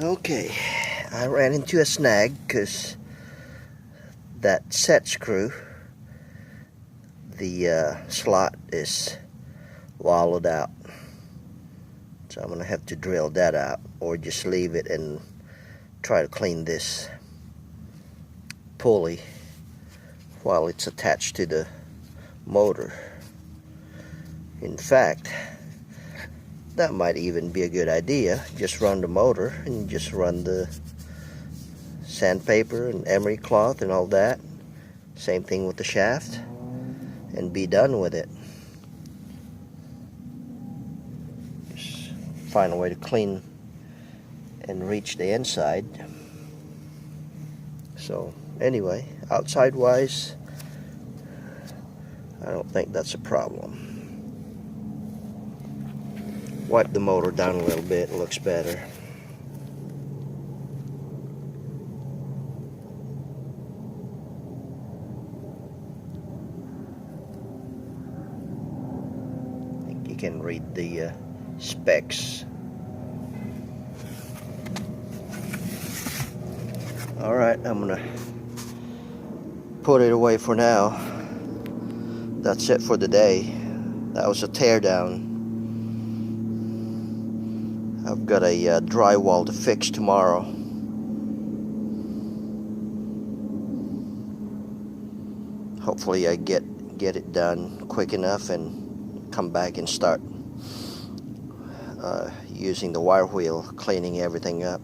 Okay, I ran into a snag because that set screw, the slot is wallowed out. So I'm going to have to drill that out or just leave it and try to clean this pulley while it's attached to the motor. In fact, that might even be a good idea. Just run the motor and just run the sandpaper and emery cloth and all that. Same thing with the shaft, and be done with it. Just find a way to clean and reach the inside. So anyway, outside wise, I don't think that's a problem. Wipe the motor down a little bit, it looks better. I think you can read the specs. Alright, I'm gonna put it away for now. That's it for the day. That was a teardown. I've got a drywall to fix tomorrow. Hopefully I get it done quick enough and come back and start using the wire wheel, cleaning everything up.